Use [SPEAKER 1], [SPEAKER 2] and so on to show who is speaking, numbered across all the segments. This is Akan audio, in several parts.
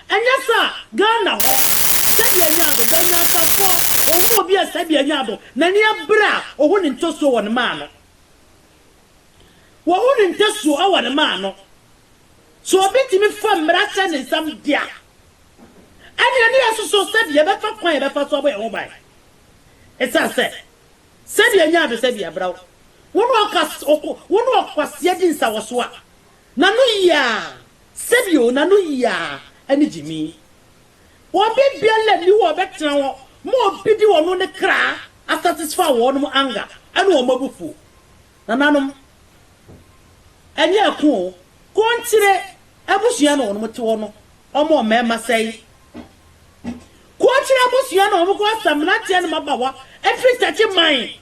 [SPEAKER 1] Enyasa Ghana ho sabi anyado benya kafo omo obi sabi anyado na ne abra ohu ne ntoso won ma no wo hu ne ntoso awon ma no so obetimi fam mracha ne sam dia ani asoso sabi e befa kwan e befa so boy ho bai esa sabi anyado sabi abra wono akwase di nsa wo so a na no ya sabi o na no ya ani jimi wo bibia la ni wo betena wo mo bidi wo no ne kra a satisfy wo no anger ani wo mabufu na nanom enye ko ntire abusua no wo te wo no omo mema sei ko ntire abusua no wo ko asamna tie no mabawa every touch mine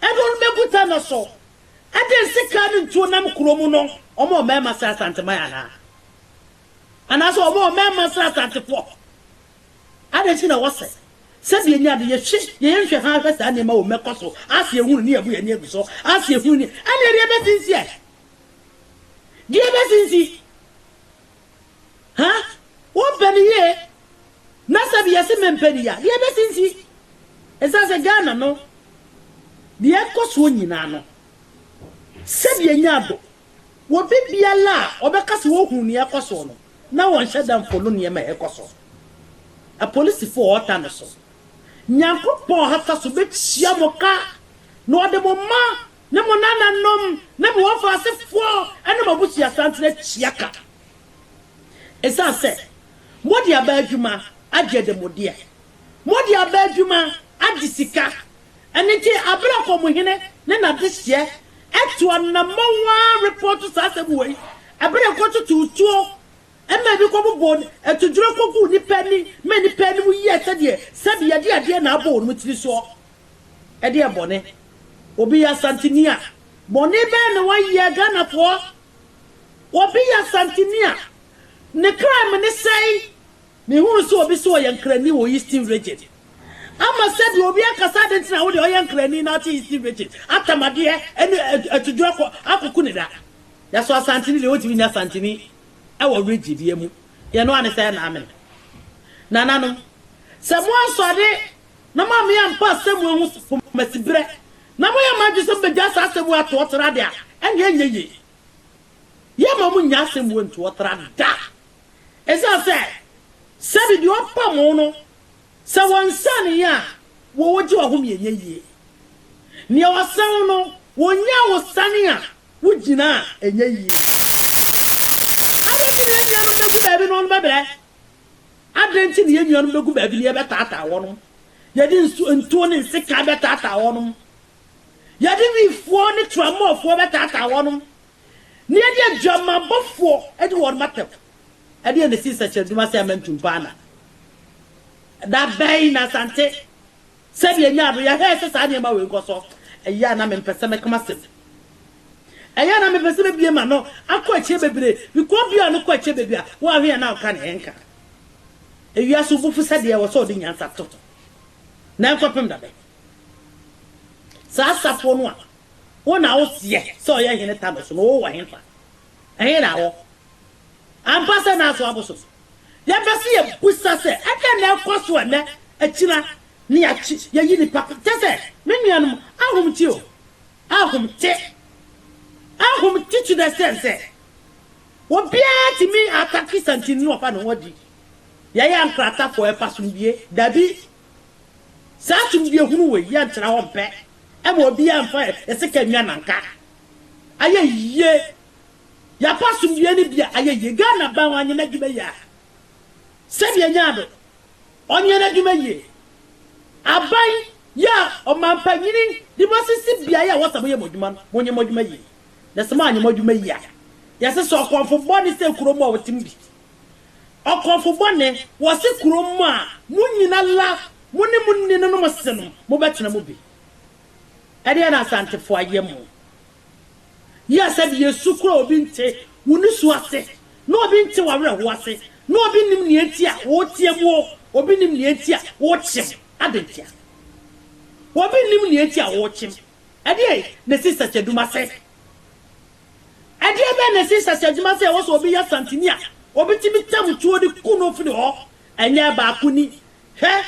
[SPEAKER 1] ebon mebuta no so ade sika no ntuo nam kromu no omo mema sei Asanteman ana anaso omo mema sei Asante fo ade chi na wose sabi enya de ye nhwe ha hwe sa ne ma wo mekoso ase ehunu ne ebu ye ne eguso ase ehunu ni ane rie betinsi e die betinsi ha wo bani ye na sabi yesi mempeni ya die betinsi esa se Ghana no die koso nyina no sabi enya do wo bibia la obekase wo hunu ne ekoso no na won hyedam folo ne ma ekoso a police for water so nyankopon hata so be chia moka no de mo ma ne mo nana nom ne mo wafa asefo ene mo busi Asante na chiaka esa se modi abadwuma agye de modia modi abadwuma adisika ene ti abra ko mo hene ne na de hye eto na mo wa report sa asebwe abra ko tutuo Emma bi ko bo etuduro kogu ni pani me ni pani mu yi etede sabi yade ade na abo no tiri so e de bone obi ya Asantenia bone be na wa yi Ghana fo obi ya Asantenia ne crime ne sai me hu so obi so yankrani wo Eastern region ama sabi obi akasa de ntina wo de yankrani na ti Eastern region atamade ene etuduro ko akuku ne da ya so Asanteni le wotimi na Asanteni awo regidie mu ye no ane say na amen na nanom se mo asode na ma me ampa asemu hu masibre na mo ya maju so beja sa asemu ato otra de a enye ye ma mu nya asemu nto otra da esa se bi di opa mo no se wonsane ya wo woji wo hom yenye ni wasan no wonya wo sane a wugina enye baby no bebe adenti ne yenuanu begu baby ne be tata wono yedi ntuo ne sika be tata wono yedi wifuo ne tramofo be tata wono ne yedi adwama bofo edi won matem edi ne sisa cheduma se amentumpana da bay na Asante sabi enya do ya he sa ne ma we nkoso eya na me mpese me kama se eya na me mpese be bie ma no akọ eche bebre bi ko bia no ko eche bebia wa hwe na ka ne enka ewia so bufu sade wo so de nyansa toto na nkopem da be sa safo no a wona wo sie so ye hene ta no so no wo henfa ehe na wo ampasa na so aboso ya bese ye busa se aka na ekoso na akina ni achi ye yi ni papa tese me nuanum ahum ti o ahum to the sense obia ti mi ataki santini no pa no wodi ya ya nkrata for e pasumdie dabi sa tumdie hunu we ya ntra ho pe e mo obia mfa e se ka nwa nanka ayeye ya pasumdie ni bia ayeye Ghana ba wanye na dwuma ya se bia nyaado onye na dwuma ye abai ya o mampanyini di bosisi bia ya wasa boye modwuma monye modwuma ye na sama anyi modwuma ya ya se so okonfo boni se kuromo a wotimbi okonfo boni wo se kuromo a munyina la munni no mose no mo betena mo bi ade na Asante fo ayemu ya se bi Yesu kuro obi nte wonu su ase no obi nte wa were ho ase no obi nim ne enti a wo tie mo obi nim ne enti a wo chim adentia obi nim ne enti a wo chim ade na sister cheduma se ade be na sister cheduma se wo so obi ya Asantenia obitimi tam tuo de kuno firi ho enya ba akuni he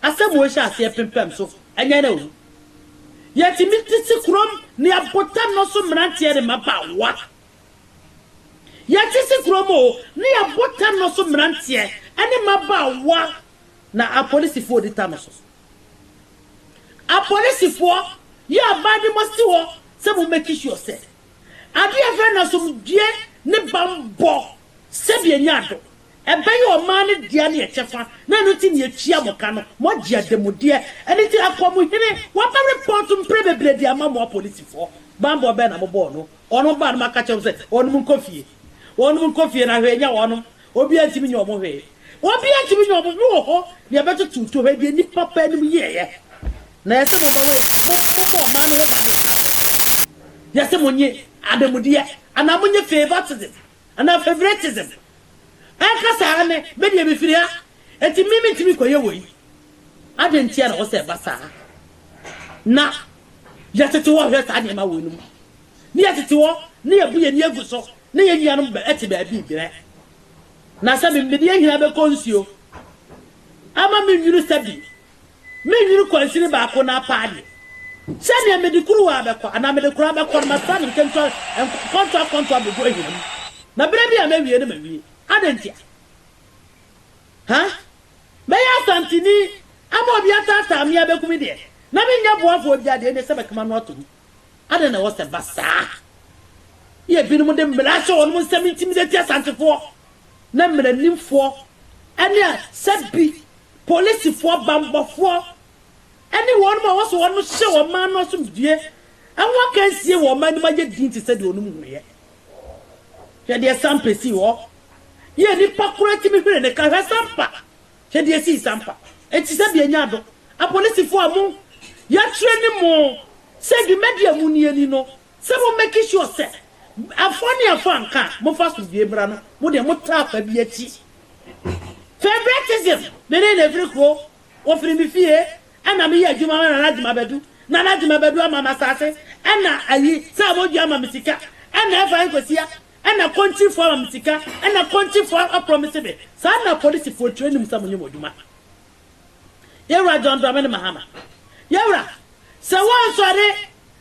[SPEAKER 1] asemo hia ase pempem so enya na wu yetimi tisi krom ni abotam no so mrantie de maba wa yetisi krom o ni abotam no so mrantie ene maba wa na a police for the time so a police for ya bad must wo se mo make sure say ade afa na so die ne bambo se bi anyado ebe yo ma ne dia ne echefa na no ti ne etua moka no mo dia demodie ene ti akomo hene wa pa report mpre bebre dia ma mo police for bambo be na mo bo no ono ba na maka chem se ono mun kofie na hwe nya ono obi antimi nya omo hwe obi antimi nya omo no ho ne be tutu hwe bi ni papa ni ye na yese mo ba we mo ma no ho ba ni yese mo nye ademodie ana mo nye favoritism ana favoritism aka sa ne be de be firia eti mimi timi koye woyi adentia na wo se basa na yatete wo hwe sa ne ma wo num ni yatete wo ni yabuye ni aguso ni yenya no ba eti ba bi bire na sa me de hina be konsuo ama me nwuru sabi me nwuru kwansiri ba ko na paade sani amedikuru wa be ko ana amedikuru ba ko ma sa ne kento konto be go hina na bere bi amawie ne mawie adentia ha me ya santini ama obi atata me abekumi de na me nya boafo obi ade ne se be kama no ato ade na wo se basa ye binu de mlacho on mo se intimidate asantefo na mranimfo ene sabi police fo bambofo ene won ma wo so won hye wo ma no so die anwa kan sie wo ma ni ma ye din ti se de onum huye ye de sampa si wo ye ni pakura ti mi hwere ne ka hwe sampa ye de si sampa enti se bi anya do a police fo amu ya training mo se di media mu ni ani no se mo make sure se afoni afanka mo fa so bie bra no mo de mo ta fa bi ati favoritism bere na everiko o firi mi fie ana me ya adwuma na nadwuma bedu ama masase ana ayi sa mo dwuma misika ana fa nkosia ana country for misika ana country for a promise be sa na police for training sa mo nyemo dwuma yewra John Dramani Mahama yewra se wan sore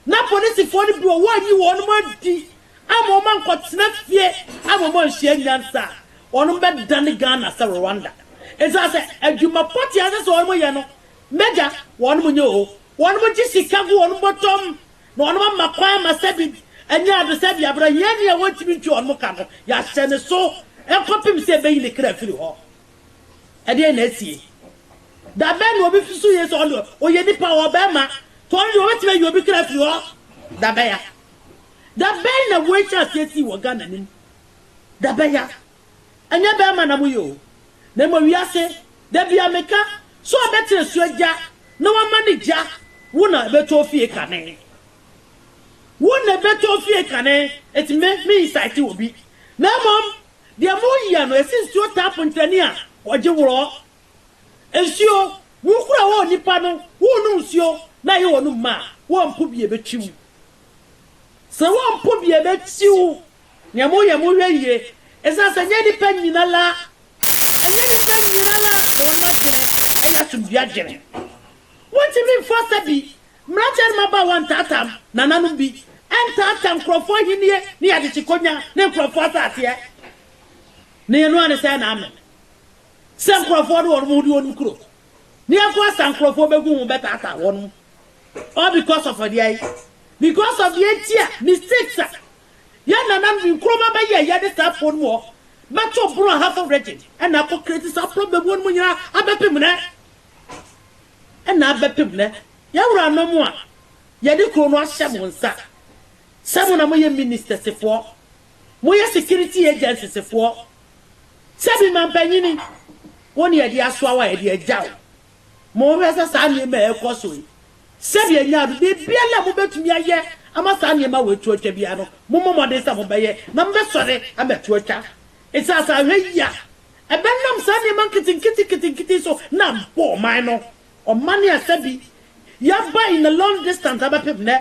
[SPEAKER 1] na police for ni bi wo yi wo no ma di amo man kwatena fie amo mo hye nyansa onu be dan Ghana sa Rwanda eza se adwuma poti ase so onu ye no meja wonu mo nyo wonu mo ji sikago wonu botom na wonu ma kwa ma sabi anya ado sabi abra ye ne ya wotimi ntwi onu ka no ya hye ne so enkopim se be yi ne kra firi ho ede na asie da be no obi fisu ye so onu o ye nipa wo be ma to onu wotime ye obi kra firi ho da be ya da be na wecha sesi wo Ghana nim da be ya anya be ma na mo yo na mo wiase da bia meka so betre suaja na wa manager wona beto fie kane wona beto fie kane it me site obi na mom dia mo ya no esinsi o tap ntani a oje woro esio wo kura wo nipa no wo nu nsio na ye wonu ma wo mpo bie betwiw se wo mpo bie betwiw nya mo ye mo hweye esa se nya nipa nyina la enya nipa nyina la wona gene enya tumbia gene wonti mi fasa bi mrachen maba wan tatam nananu bi entatam krofo hinie ni ya de chikonya ne krofo atate ne no ane say na amen se krofo do won di won kuro ni akwa san krofo begu mu betata won all because of the etia mistakes ya nanam bi kroma ba ya de staff phone mo but to bro half of region and na ko create some problem won mu nyina abepim ne na abepim ne ya wura no mu a ya de kro no ahye mo nsa semo na mo ye minister sefo mo ye security agency sefo sebi man panyini woni ya de aso awa ya de ajaw mo wesa sa ne ma ekoso sebi anya do be bia la mo betumi aye ama sa ne ma wetu atwa bia no mo mo de sa mo beye na mo be sore ametu atwa isa sa hweya ebenam sa ne man kiti so na bo man no o mani asabi ya ba in a long distance abapem ne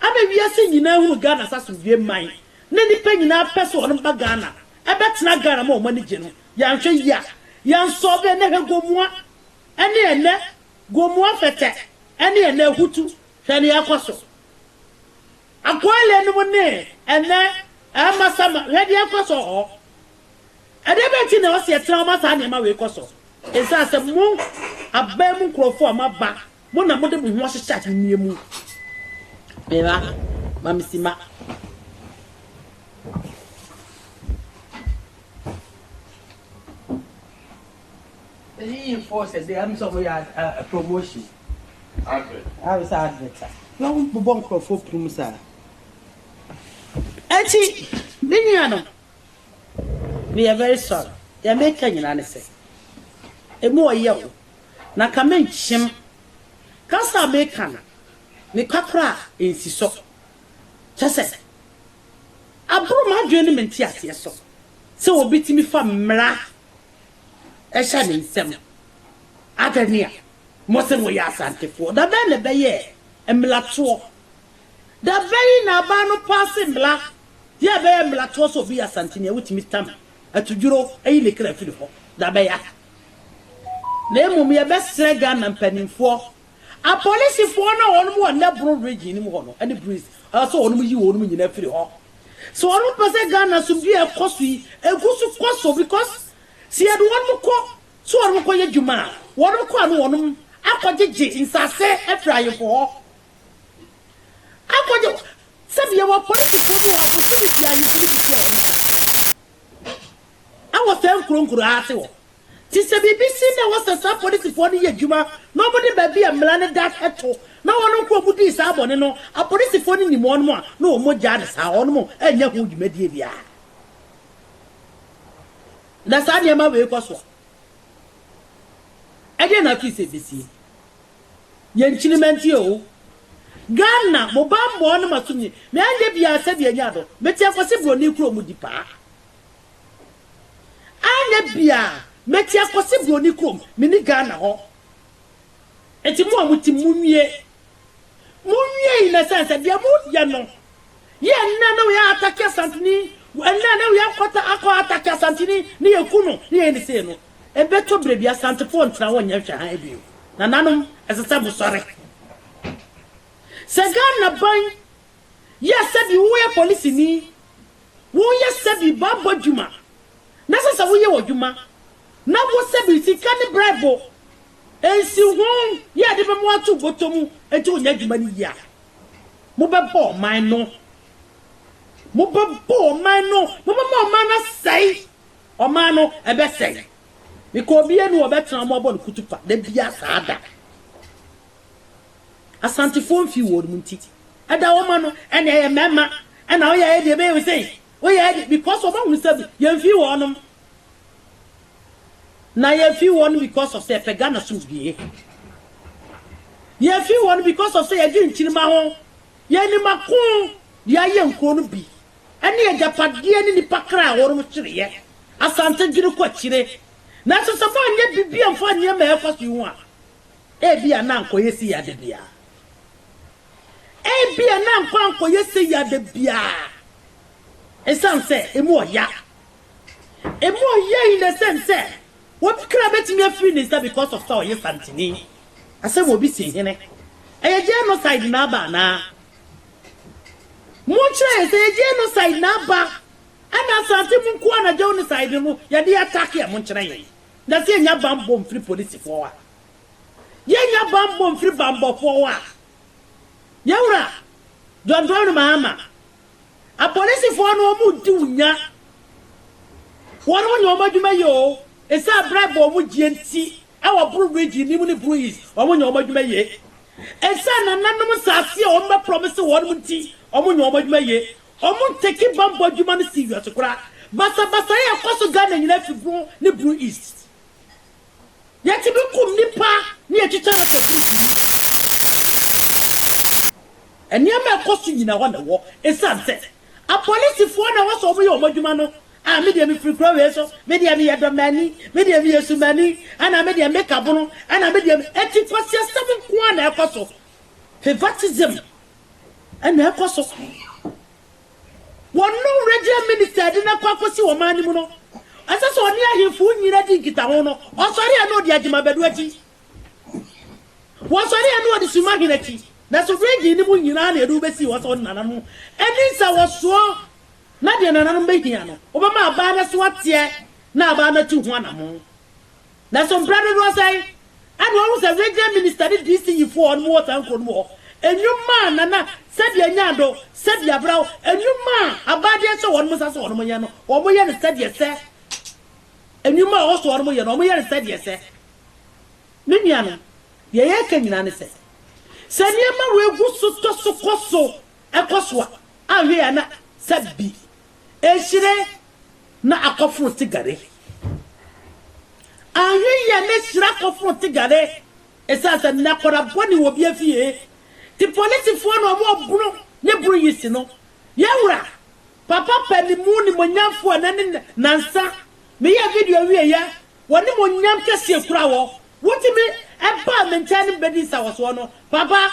[SPEAKER 1] abe wiase nyina hu Ghana sa so wie man na nipa nyina pese on ba Ghana ebetena Ghana ma omani gye no ya nhwe ya ya nso be ne hegomua ene gomua fete ene hutu hwe ne yakoso akwale no ne ene amasama hwe de yakoso ho edebeti na wose etra ma sa ne ma we koso esa se mu abam nkrofo amaba mo na mo de mo ho hyehyɛ niemu beba mamisima he forces they am so we a promotion advert I was advert no bo nkrofo prum sa enti binyano we are very sorry ya make nyina ne se emu oye na kamenchim kasa meka na me kakra ensiso chese aburu ma dwe ne menti ase so se obitimi fa mra ehya ne nsem adania mo se wo ya asantefo da be ne be ye emlato da be na ba no pass mla ya be emlato so bi asante ne wutimi tam atuduro ayi le kra fili ho da be ya na emum ye be srega na mpanimfo a police for na wonu mo na bro region mu ho no any breeze so wonu yi wonu nyina firi ho so wonu pese Ghana so bi e koso yi egusu koso because si edu wonu ko so wonu ko ye djuma wonu ko anu wonu akogege insase efraye fo ho akoje sabi ye wo police for no wa so bi ya yi bi se wonu awo fe nkuro ase wo ti se BBC na was a police for the adwuma nobody baby amlane that eto na wono ko budi sa abone no a police for ni mo no a na o mo jade sa ono mo enya ho dwumadie bia na sa ne ma we koso ege na fi se BBC ye nchilimenti o Ghana mo bambo no masumi me anje bia se bia nya do meti akosi bro ni kuro mu dipa anya bia meti akosi broni krom mini Ghana ho enti mo amuti munwie ina sense bia mo ya no ye nna no ya atake Asanteni nna no ya kota akọ atake Asanteni ni ekuno ni eni se no ebeto brebi Asante fo ntra wonya hwa han bi na nanom esesa bo sore se Ghana ban ya sabi wo ya police ni wo ya sabi babo djuma na sasa wo ye wo djuma na wo sebi sika ni bribe ensi hon ya de be mo atu gotomu eti onya djuma ni ya mo be bo man no mo na sei o man no e be sei because bia no obetran mo bo no kutupa de bia saada Asante fo mfi wo mu nti eda wo ma no ene ye mema ena wo ya de be we sei wo ya because of one sebi ye mfi wo no na ye fi one because of say pegana so bie ye fi one because of say ye di nchirima ho ye ni makon ya ye nko no bi ene ye japade ni nipakra woro mchire ye Asante giri kwa chire na so so ba nye bibia mfa nye ma e kwaso hu a e bia na nko ye si ya de bia e bia na nko ye si ya de bia esanse emu oya in the sense what crab me a free is that because of so yes Asanteni I say wo bi si hene e genocide na ba na mo try say genocide na ba ana Asante mu ko na genocide no ye dey attack ya mo try ye na say nya bambom free police for wa ye nya bambom free bambo for wa yawra John Dormaahene a police for no mu di unya won won omaduma yo esa bribe o mu gienti awo bru region ni mu ni bruise o mu nyomaduma ye esa na nanom saase o mba promise won mu nti o mu nyomaduma ye o mu take bambo aduma no serious kura basa ya kwaso Ghana nyina fibro ni bruise ya ti bi kum nipa ni etita na eni ama kwaso nyina ho na wo esa nse a police for na wo so mu ye omaduma no ah me dey me free crow so me dey me Dormaahene me dey me Yesumani ana me dey make abono ana me dey eti kwase 7 kwa na ekoso favoritism ana ekoso One no regional minister did not quack you or manimuno. As I saw near him for you, I think it. Oh, sorry, I know the Ajima Bedweti. Was sorry, I know the Sumaginati. That's a great deal in Yunani, Rubesi was on Nanamu. And this I was so not in an Ambatiano. Obama Bana Swatia, now Bana 2 That's some brother was I. And one was a regular minister did this thing for one more than more. And you man, Nana, said Yanyado, said Yabrow, and you man, a bad yes, so one was a son of Moyano, or Moyan said yes, sir. And you man also one Moyan, or Moyan said yes, sir. Miniano, ye can you say? Sanyama will go so coso, a coswa, and we are not said be. Eshire, not a coffin cigarette. And we next rack of Montigare, as a Nakora body will be a fee. The police phone or more Bruno, never you know. Yaura, Papa Penny Moon, when young for an Nansa, me a video here, one more young Cassia Crow. What do you mean? A bad and tiny beddies I was one. Papa,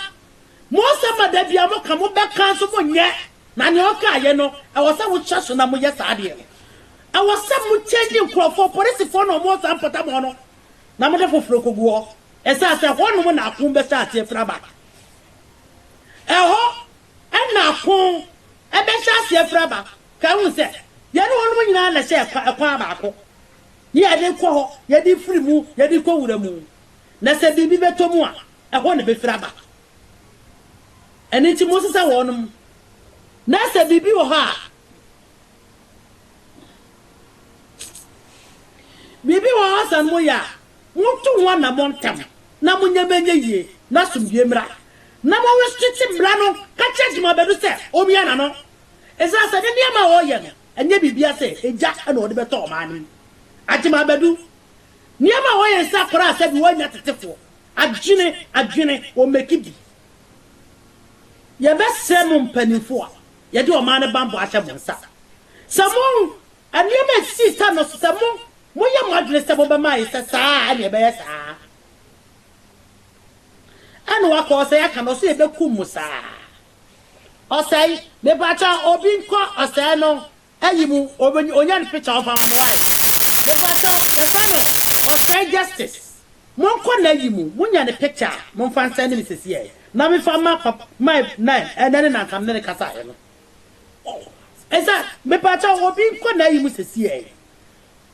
[SPEAKER 1] most of my debiamo come back council one yet. Nanyoka, you know, I was some church on a yes idea. I was some changing for police phone or more than Patamono. Namada for Floco War. As I said, one woman I come back here for a back. Oh, and now, home, I bet I see a frabba. Can we say, you don't want to say a quabaco? Yeah, they call, you did free move, you did go with the moon. Nessa be better more. I want to be frabba. And it's Moses I want them. Nessa be or her. Bibi wa asan moya mutu wan na montam na munya menye ye na sumbiemra na mo restrict brano ka charge ma bedu se omia na no eza asa de ma wo ye no enye bibia se eja na wo de beto omani ajima bedu niama wo ye sa kora asa bi wanya tetefo adwene o mekibi ye be se mo mpanifo a ye de omane bambo acha bonsa samo aniema si sa no samo Moya madre se boba mai se sa ne be sa anu wa ko se aka no se be kum sa o sei me ba cha obi nko o se no ayimu onyan picture of am why me ba cha me fa no o se justice mon ko na ayimu munya ne picture mon fa nsa ne misisi ye na me fa ma my nine and na kam ne kasa ye no esa me ba cha obi nko na ayimu sisi ye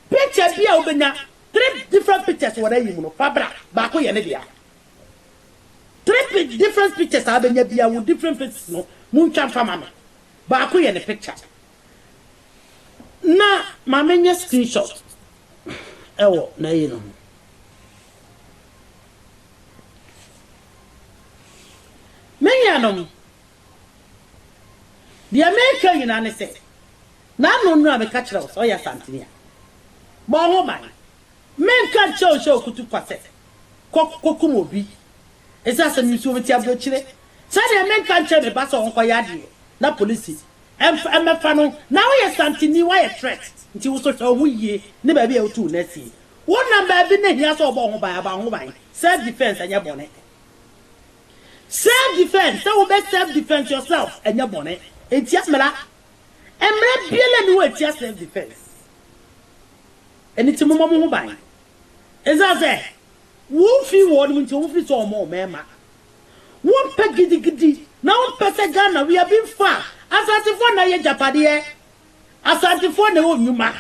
[SPEAKER 1] picture bia obenya 3 different pictures were you no fabra ba ko ye ne dia 3 different pictures abenya bia with different faces no muntwa fama no ba ko ye ne picture na mamenya screenshot ewo na yi no menya no the American ina ne say na no no abeka kire wo so ya Asante Bono man, men can't show kutu pase. Kokumobi. Is that some issue with Chile? Sunday men can't tell the bass on Koyadi, not police. And my funnel, now you're something new, why a threat. Until such a wee, never be able to let's see. One number I've been here so born by about home. Self defense and your bonnet. Self defense, so best self defense yourself and your bonnet. It's just mela. And red bill and just self defense. And it's a moment mobile. As I say, Wolfie warning to Wolfie so more, mamma. One peggy giddy, now Pessa Ghana, we have been far. Asante for na ye Japadie. Asante for na own yuma.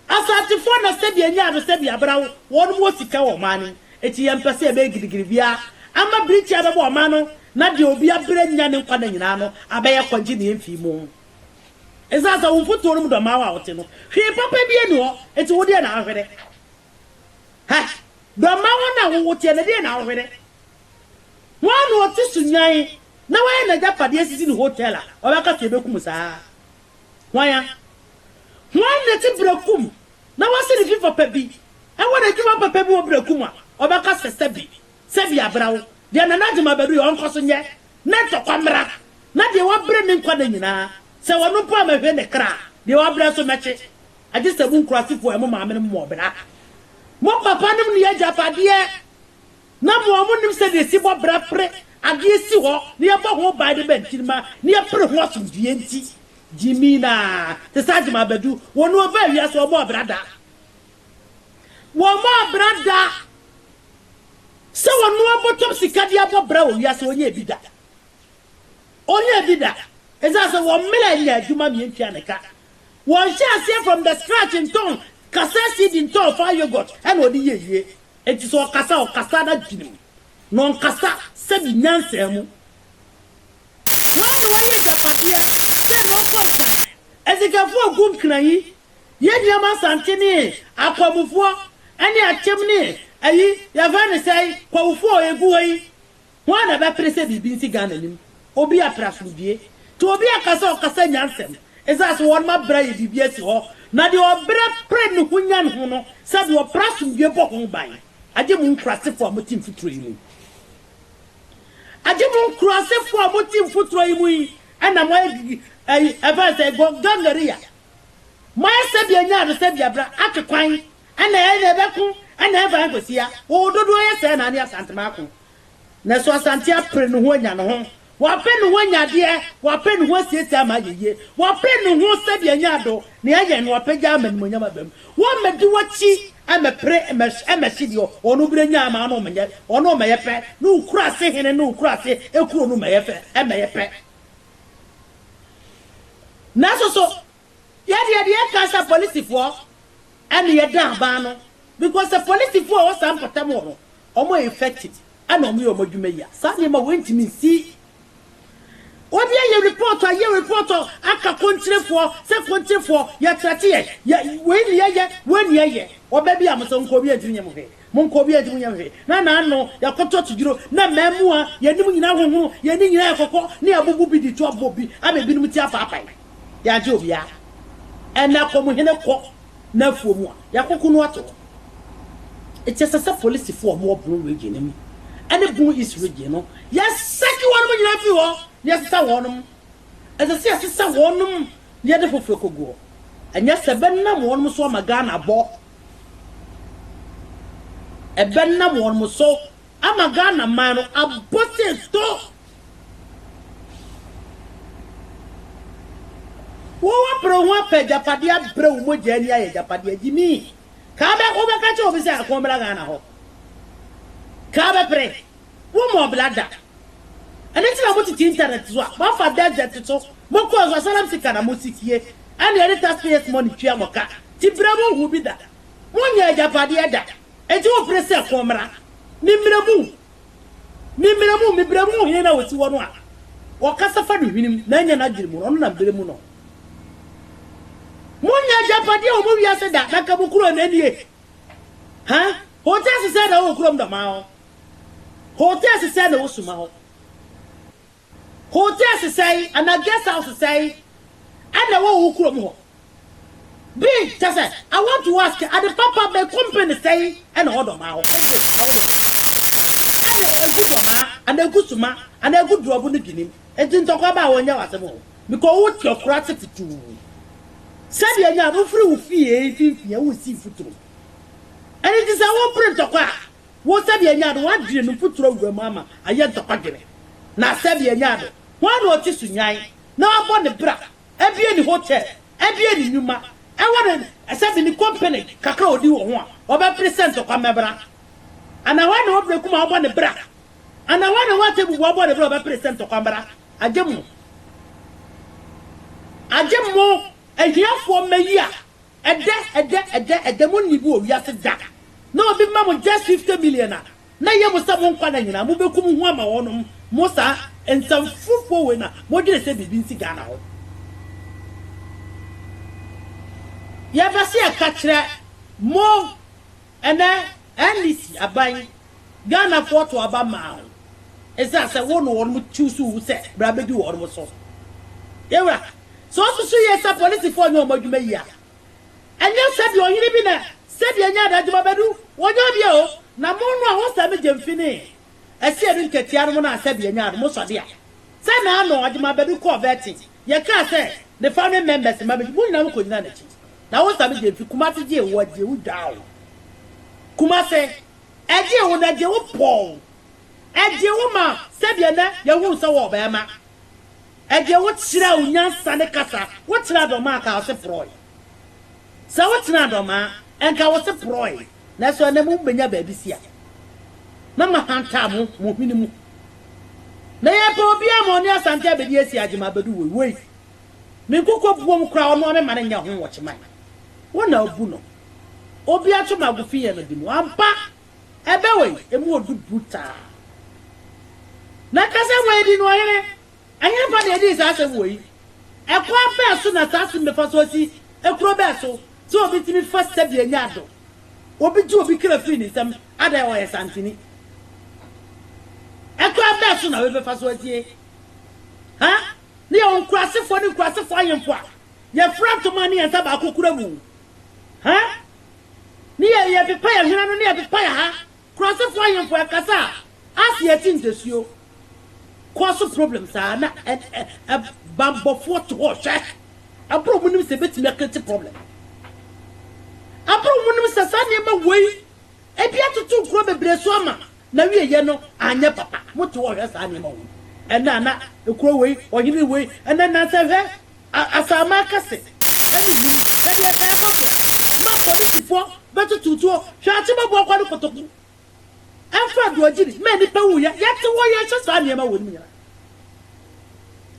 [SPEAKER 1] Asante for na said ye nya said ya bra, one more sika o mani. Eti yam pese be gidigiribia. Ama bridge ya bo mano, na de obi abre nya ne nkwa na nyina no, abeya kwagye ne mfi mu. Ezasa wo foto no do mawa wote no. Hwe papa bia ni ho, eti wo de na ahwere. Ha, do mawa na wo wote na de na ahwere. Wan wo ti sunyan, na wa na Japade asisi ni hotel a, obaka se bekum saa. Wan na ti brekum, na wa se ni fifa pabi. E wo na juma papa bi wo brekum a, obaka se sebi abrawo. De na najima bedu yo onkoso nye, na to kwamra. Na de wa bre ne nkwa na nyina. Se wonu pa ma hwe ne kra de wa bra so meche age se bu nkrasifo e mo ma me mo bra mo papa nim ne Japade na mo mo nim se de si bo bra pre age si ho ne ye bo ho ba de bentirima ne ye pre ho asumdie nti Jimina the Sajima Bedu one no very yes or more brother one more brother so one more bottom sikadia bro yes or ye bida only bida is as a 1 million Juma me pianica one shall say from the scratch in tongue Kasa seed in tongue fire yogurt and what ye it is all Kasa or Casada Jim non Kasa said Nansemu. Why is the party? Say no question. As a gafo good crying, yet Yama Santini, Aquabufo, any a chimney, aye, Yavana say, Quafo a boy. One of a president Binsi Ganem, Obi a Prasubi, to be a Casa Casan, as that's one my brave DBS or not your breath pregnant Hunyan Hono, said your Prasu your bottom by. I didn't cross it for motive for training. I didn't cross it for motive for training, and I'm waiting. I say go gangaria. My Sabia Sabia bra at the quine, and I never come and never go see ya. Oh, do I say Nania Santa Marco? Neswa Santia Prenuan home. Wapen when ya dear, Wapen was it my ye. Wapen who Sabia Yado, Niagan, Wapegam and Munyamabem. One may do what she. I'm a pre MSCDO, or no Brenya Mano Maya, or no Mayape, no crossing and no crossing, a crew no Mayape, and Mayape. Naso so, yet cancer police for, and the Yadan Bano, because the police for was some Patamoro, or more effective, and on your Mojumeya. Sanima went to me see. What ye reporter, Aka country for, second for, Yatrati, when ye, or baby Amazon Cobia Junior, Moncobia Junior, no, Yakoto to you, no memoir, Yadimina, Yadina for near Bubi the job Bobby, I may be with your papa. Yajovia, and now come in a court, no for more, Yakokunoto. It's just a policy for more blue region, and the blue is regional. Yes, second one when you have you all. Yes, I want them. As I say, I want them. The other for go. And yes, a Benham one was my gun a bought. A Benham one was so. I'm a gun a man. I bought it store. What pro one peg a padia bro with Jenny, a padia Jimmy. Come back over catch over there, come back on a hop. Come pray. One more blood. And it's about the internet as well. But for that, so, Moko was a Sikana Musikie, and the editor's payers money, Chiamoka. Tibramo will be that. 1 year Japadia that. And you press a camera. Nimbramu, Mibramu, you know, it's 1 1. Or Casafadu, Nanya Najimu, on Nabimuno. 1 year Japadia will be said that, Nakabukuru and Eddie. Huh? Hotels said, oh, Crom the Mao. Hotels said, oh, Sumao. Hotels say, and I guess I'll say, and the one who come home. Big, just say, I want to ask, and the papa may company say, and order my own. And a good man, and a good job on the beginning, and didn't talk about when you are at home. Because what your crafty to say, you are no free fear, you will see for true. And it is our print of car. What said you are one dream to put through your mamma, I yet to pardon. Now, said you are. One or two sunyai. Now upon the bra, and be in the hotel, and be in the Numa. I wanted a certain company, Cacao do one, or by present of Camabra. And I want to come upon the bra. And I want to walk on the rubber present of Camabra. A gem more, a year for me, year. A demon you go, yes, that. No, big mamma just 50 million. Now you was someone calling you, I move on Mosa. And some football winner, what did I say? Binsi Ghana. You ever see a catcher more and then Lissy a buying Ghana for to Abama? It's as a one would choose who said, Brabedu or so. Yeah, so also yes, a policy for no more you may ya. And you said you're living there, said you're not Babedu, what are you? Namono was a medium finish. I see a drink at Yarmona said, Yard, most of the San Arno, I my baby call vetting. You can't say the family members, maybe we never could manage it. Now, what's the if you come out to what you down? Kumase, a dear one that you Paul. A dear woman, said Yana, you won't so Obama. Eje what chira unyansa ne kasa. What chira doma ka ose proy. Sa what chira doma enka ose proy. Na so na mu benya ba bisia. Na ma hanta mu hwini mu. Na ye pa obi amoni Asante abedi esi agema bedu we. Me kokko buom kra ono me mane nya ho wo chema. Wona obu no. Obi acho magufi ye no di mu. Ampa ebe we emu odu buta. Na kasa we di no yene. Anya pa de di sa asem we. Ekwa be so na sa me fa so si. Ekro be so obi timi fa sabi anya do. Obi ju obi kira fi ni sam ada wo ye santini. Ekwa be so na we be fa so tie. Ha? Ni on kwasefo ni kwasefo ayemfo a. Ye fra to mani en saba akokura mu. Ha? Ni ye pepa ya hina no ni ye pepa ya ha. Kwasefo ayemfo akasa. Asi etintesuo. Cause problems are na bambo for to watch. A problem is a bit me create problem. A problem is a sani way. E bia to grow be blesoma. Na we ye no anya papa. Mo to watch sani mo. And na the crow way or hini way and then na say asama kase. Then you say ma police for better to hwa ma bo kwa no kotoku. Afra do agiri me ni pewu ya yete wo ye hwe sa niema wo ni ya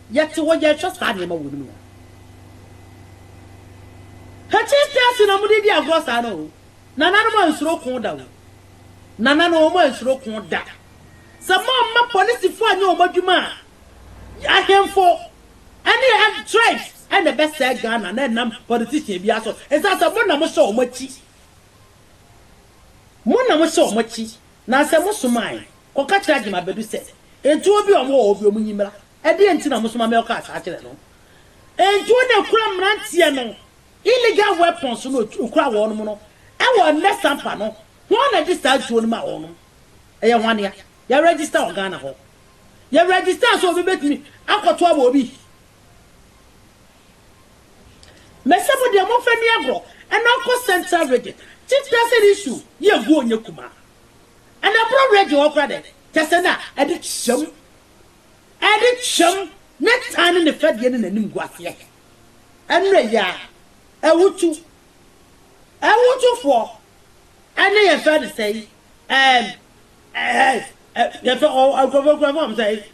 [SPEAKER 1] yete wo ye hwe sa niema wo ni ya ha chi na mudi di agro sa no nana no ma nsuro kun da wo nana no ma nsuro kun da sa ma police fo anya o madwuma ya hemfo ani have tribes and the best say Ghana na nam politician bi aso esa mo na mo so o machi mo na mo so o machi na se musumai ko ka kira gima bedu se entu obi omo nyimra e de enti na musuma me ka sa kire no entu na kura mrantie no illegal weapons no kura wo no no e wo ne sampa no ho na register tuo no ma wo no e ye hwane ya register organa ho ya register so obi betimi akoto aba obi mesebo de mo fani agro e na ko central region chief that's issue ye go onye kuma. And I brought ready or credit. Tessana, I did some. Next time in the Fed yen in the new guatia. And ya, I would to for. And they have to say, I'll go say,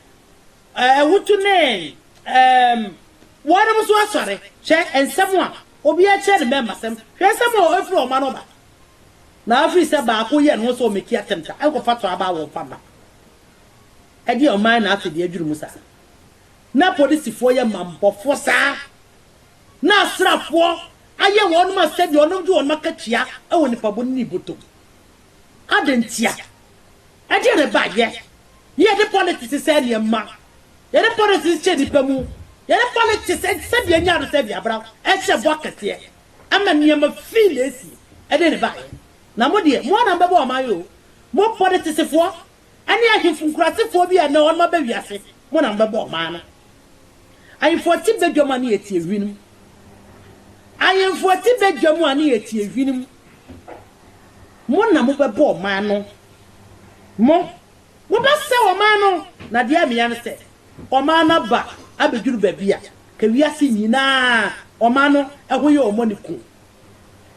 [SPEAKER 1] I would to name, what was sorry, check and someone, or be a child member, some, here's some more from Manova. Na afri se ba ko ye no so meki attempt I go fato aba wo pamba e di o man na afidi adwuru musa na police fo ye mambofo sa na asrafo aye won ma se di ono du on makatia e woni pabo ni boto adentia e di re ba ye de politics se ne ma ye de politics che di pamu ye de politics se bi anya do se bi abra e che bo akete ama ne ma feel esi e de ba na mo de mo na mbebo amayo mo politics fo ani ahimfu nkurasefo bi na on ma ba wiase mo na mbebo ma na ahimfu ti bedwama na etie hwinum ahimfu ti bedwama na etie hwinum mo na mo bebo ma no mo ba se o ma no na de amiya no se o ma na ba abedwuru ba bia ka wiase nyina o ma no eho ye o mo ni ku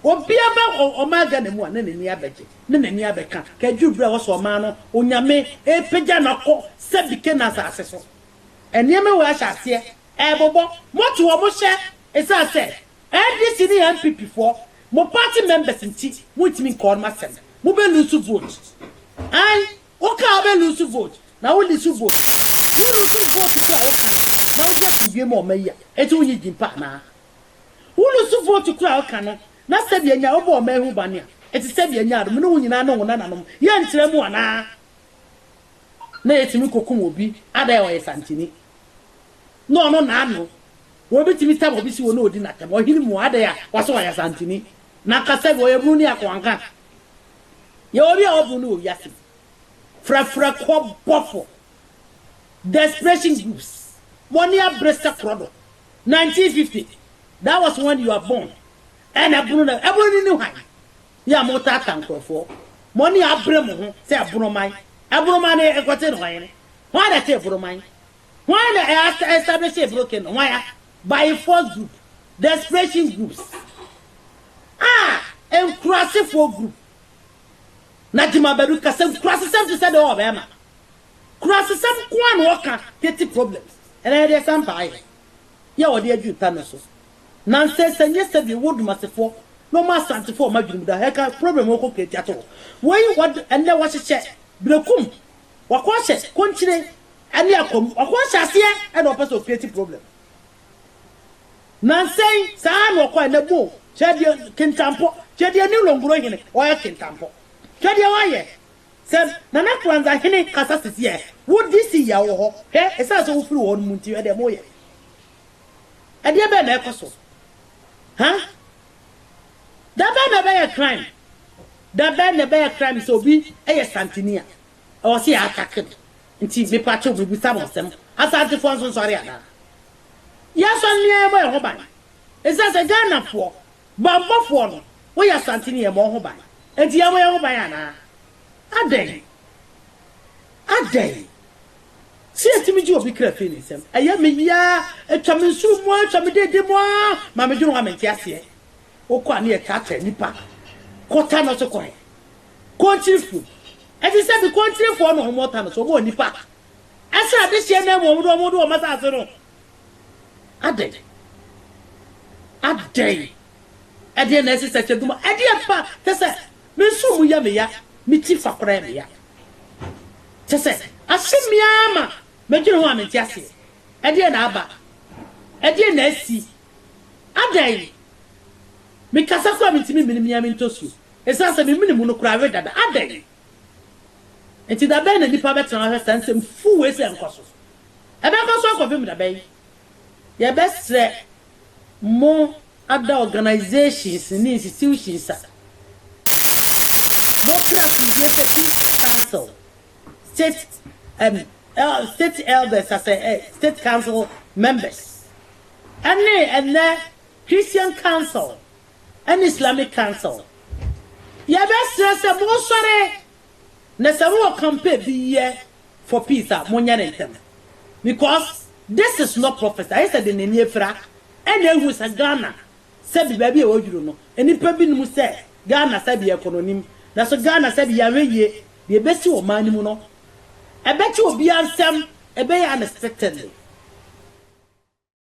[SPEAKER 1] obi aba o ma ga na mu na nani abeje na nani abeka ka dwubra wo so ma no onyame epeja na ko sebike na asase so enieme wo ahase bobo moto wo mo hye esa se ndc ni MPP fo mo party members nti mutimi call ma sem mo be lose vote ai o ka be lose vote na wo lose vote wo lose vote ka wo kan na wo get wie mo ma ya eti wo yi jimpa na wo lose vote ka wo kan na sabi anya obo ma hu bane a eti sabi anya adum no nyina no wona nanom ye nkyere mu ana na etimi kokum obi ada wo Asanteni no na ano wo betimi tabo bi si wo no odi na tem o hini mu ada ya waso wa Asanteni na ka sabi wo yebru ni akwanka ye obi a obu no obi ase fra ko bofo desperation groups money abreast product 1950 that was when you are born. And abunu ni hwan ya mota tankrofo money abrem ho say abunu man na ekote no hwan da te abunu man Why I establish a broken? Why? By force group, desperation groups. And cross it for group. Najima Beruka said, cross some to say the Obama. Cross some one worker, 30 problems. And I did some pie. Yo, dear Jutanoso. Nonsense, and yesterday, wood must for no master for my dream. The heck, problem will cook at all. Why you want and there was a check. Blocum. What was it? Continue. And you come, what was here? And also creative problem. Nonsense, San or quite a bow. Chadia Kintampo. Chadia no longer growing in it. Why Kintampo? Chadia why? Said, Nana plans are hitting Casas here. Would this see your hair? It's also through on Munti at the Moye. And you better echo. Huh? That better be a crime. That better be a crime, so be a Santinia. Or see attacked. Until the patch will be some of them. Asante for sorry. Yes, only a mobile. It's as a gun for Bamba for we are Santinia more mobile. And the other Bayana. A day. See a timid you be crafting him. I am ya a chaminsu more, chamide more, Mamma Juma Mentiasia. O quite near cat and nipper. Quarter not so quiet. Country food. As you said, the country for no more time, so go nipper. I said this year, no more do a matter. A day. A dear necessary to my idea, pa, Tessa, Miss Yamia, Mitty for Premia. Tessa, I see me ama, make you want me, Jessie. A dear Naba, a dear Nessie. A day. Because I come to me, Minimiam to you. It's as a minimum cry that a day. And to the band and the public her sense and full ways and costs. I don't go of him the bay. Your best say more other organizations and institutions. Council, state elders as a state council members, and Christian council, and Islamic council. Your best say more sorry. Nesawo campaign be here for peace at Monyanentem. Because this is not prophecy. I said in the near fra, and then who's a Ghana. Said baby, oh, you know, and if Pebin must say, Ghana said the economy. That's what Ghana said the array, the best you of money, I bet you will be on some, a bay unexpectedly.